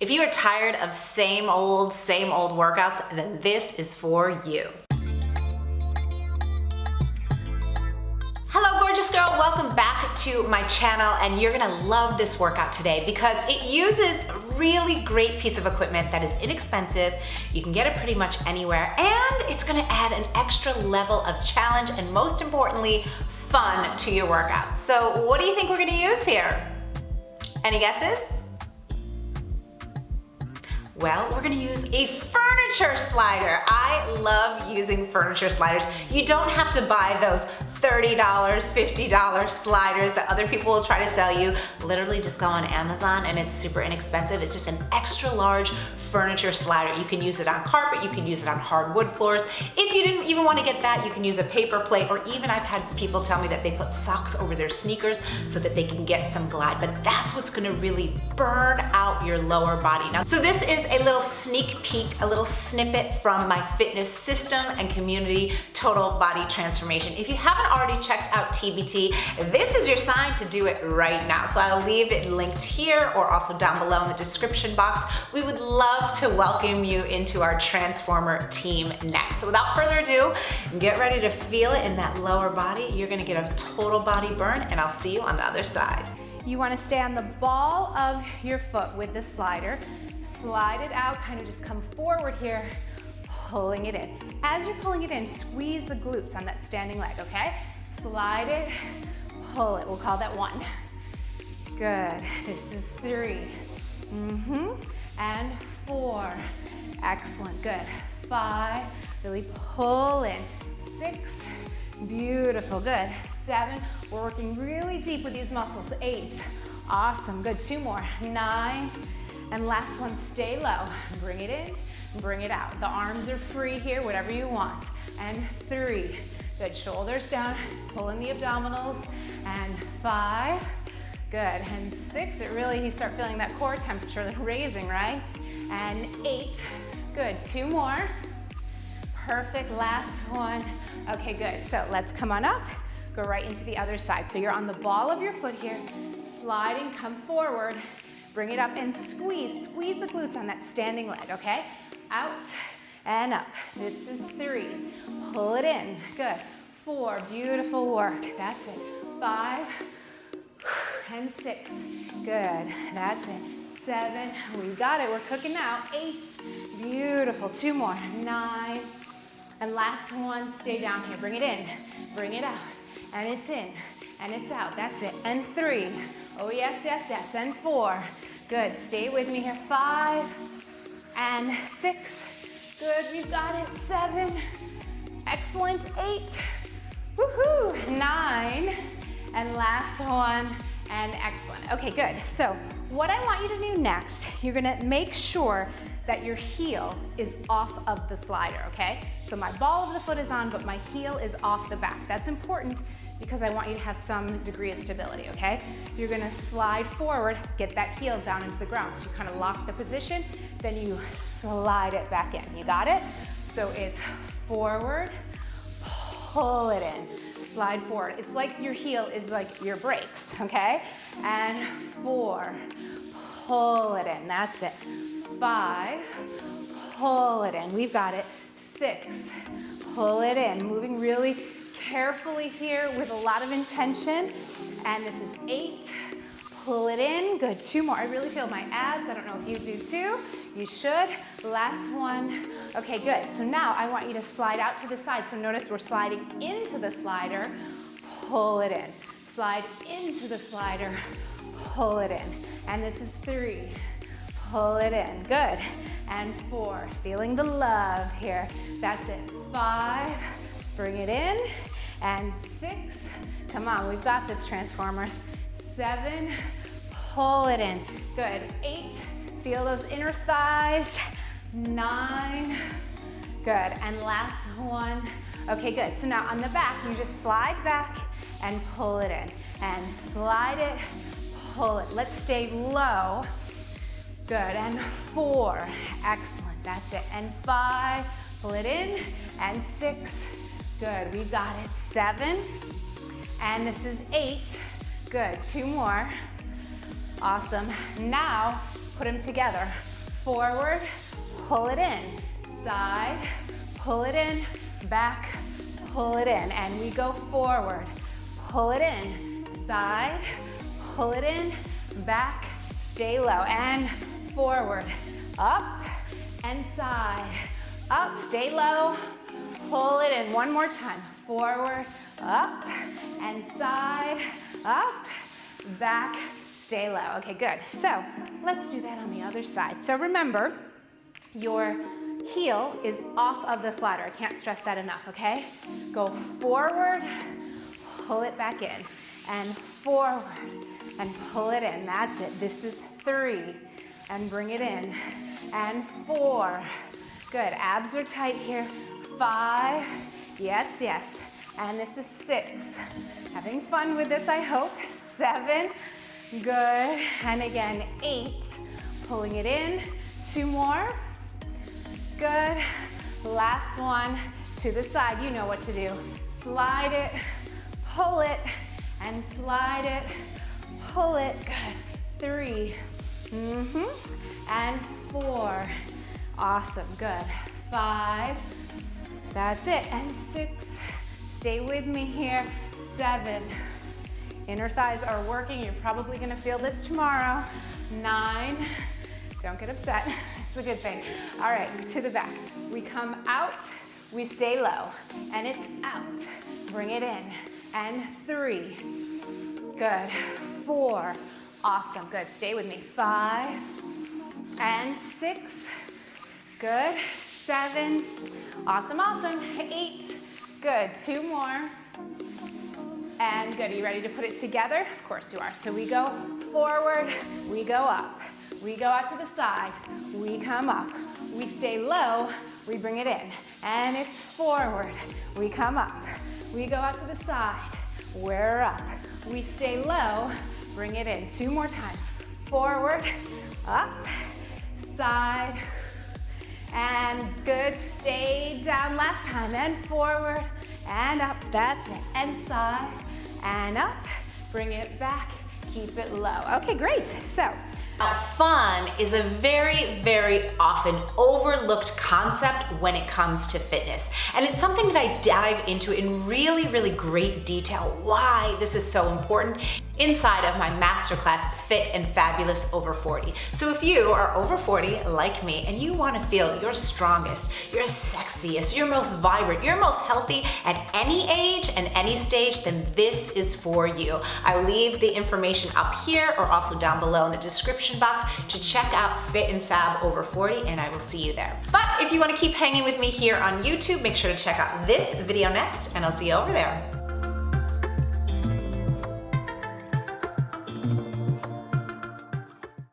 If you are tired of same old workouts, then this is for you. Hello, gorgeous girl. Welcome back to my channel, and you're gonna love this workout today because it uses a really great piece of equipment that is inexpensive. You can get it pretty much anywhere, and it's gonna add an extra level of challenge and, most importantly, fun to your workout. So what do you think we're gonna use here? Any guesses? Well, we're gonna use a furniture slider. I love using furniture sliders. You don't have to buy those $30, $50 sliders that other people will try to sell you. Literally just go on Amazon and it's super inexpensive. It's just an extra large furniture slider. You can use it on carpet, you can use it on hardwood floors. If you didn't even want to get that, you can use a paper plate, or even I've had people tell me that they put socks over their sneakers so that they can get some glide, but that's what's gonna really burn out your lower body. Now, so this is a little sneak peek, a little snippet from my fitness system and community, Total Body Transformation. If you haven't already checked out TBT, this is your sign to do it right now. So I'll leave it linked here or also down below in the description box. We would love to welcome you into our Transformer team next. So without further ado, get ready to feel it in that lower body. You're gonna get a total body burn, and I'll see you on the other side. You wanna stay on the ball of your foot with the slider. Slide it out, kind of just come forward here, pulling it in. As you're pulling it in, squeeze the glutes on that standing leg, okay? Slide it, pull it. We'll call that 1. Good. This is 3. And 4. Excellent. Good. 5. Really pull in. 6. Beautiful. Good. 7. We're working really deep with these muscles. 8. Awesome. Good. 2 more. 9. And last one, stay low. Bring it in, bring it out. The arms are free here, whatever you want. And 3, good, shoulders down, pull in the abdominals. And 5, good, and 6, you start feeling that core temperature like raising, right? And 8, good, 2 more. Perfect, last one. Okay, good, so let's come on up, go right into the other side. So you're on the ball of your foot here, sliding, come forward. Bring it up and squeeze the glutes on that standing leg, okay? Out and up. This is 3, pull it in, good. 4, beautiful work, that's it. 5, and 6, good, that's it. 7, we got it, we're cooking now. 8, beautiful, 2 more. 9, and last one, stay down here, bring it in, bring it out, and it's in, and it's out, that's it. And 3, oh yes, yes, yes, and 4, good, stay with me here. 5, and 6, good, we've got it. 7, excellent. 8, woohoo, 9, and last one, and excellent. Okay, good. So what I want you to do next, you're gonna make sure that your heel is off of the slider, okay? So my ball of the foot is on, but my heel is off the back. That's important because I want you to have some degree of stability, okay? You're gonna slide forward, get that heel down into the ground. So you kind of lock the position, then you slide it back in. You got it? So it's forward, pull it in, slide forward. It's like your heel is like your brakes, okay? And 4, pull it in, that's it. 5, pull it in, we've got it. 6, pull it in, moving really carefully here with a lot of intention. And this is 8, pull it in, good. 2 more, I really feel my abs. I don't know if you do too, you should. Last one, okay, good. So now I want you to slide out to the side. So notice we're sliding into the slider, pull it in. Slide into the slider, pull it in. And this is 3, pull it in, good. And 4, feeling the love here. That's it. 5, bring it in. And 6, come on, we've got this, Transformers. 7, pull it in, good. 8, feel those inner thighs. 9, good. And last one, okay, good. So now on the back, you just slide back and pull it in. And slide it, pull it. Let's stay low. Good, and 4, excellent, that's it. And 5, pull it in, and 6, good, we've got it. 7, and this is 8, good, 2 more. Awesome, now put them together. forward, pull it in, side, pull it in, back, pull it in, and we go forward, pull it in, side, pull it in, back, stay low, and forward, up, and side, up, stay low, pull it in, one more time, forward, up, and side, up, back, stay low. Okay, good. So let's do that on the other side. So remember, your heel is off of the slider. I can't stress that enough, okay? Go forward, pull it back in, and forward, and pull it in. That's it. This is 3, and bring it in, and 4. Good. Abs are tight here. 5. Yes, yes. And this is 6. Having fun with this, I hope. 7. Good. And again, 8. Pulling it in. 2 more. Good. Last one. To the side. You know what to do. Slide it, pull it, and slide it, pull it. Good. 3. And 4. Awesome. Good. 5. That's it. And 6. Stay with me here. 7. Inner thighs are working. You're probably gonna feel this tomorrow. 9. Don't get upset. It's a good thing. All right, to the back. We come out, we stay low, and it's out. Bring it in. And 3. Good. 4. Awesome. Good. Stay with me. 5. And 6. Good. 7. Awesome, awesome. 8. Good. 2 more. And good. Are you ready to put it together? Of course you are. So we go forward, we go up. We go out to the side, we come up. We stay low, we bring it in. And it's forward, we come up. We go out to the side, we're up. We stay low, bring it in. 2 more times. Forward, up, side, and good. Stay down last time. And forward, and up. That's it. And side, and up. Bring it back. Keep it low. Okay, great. So, fun is a very, very often overlooked concept when it comes to fitness. And it's something that I dive into in really, really great detail why this is so important inside of my masterclass, Fit and Fabulous Over 40. So if you are over 40 like me and you want to feel your strongest, your sexiest, your most vibrant, your most healthy at any age and any stage, then this is for you. I will leave the information up here or also down below in the description box to check out Fit and Fab Over 40, and I will see you there. But if you want to keep hanging with me here on YouTube, make sure to check out this video next, and I'll see you over there.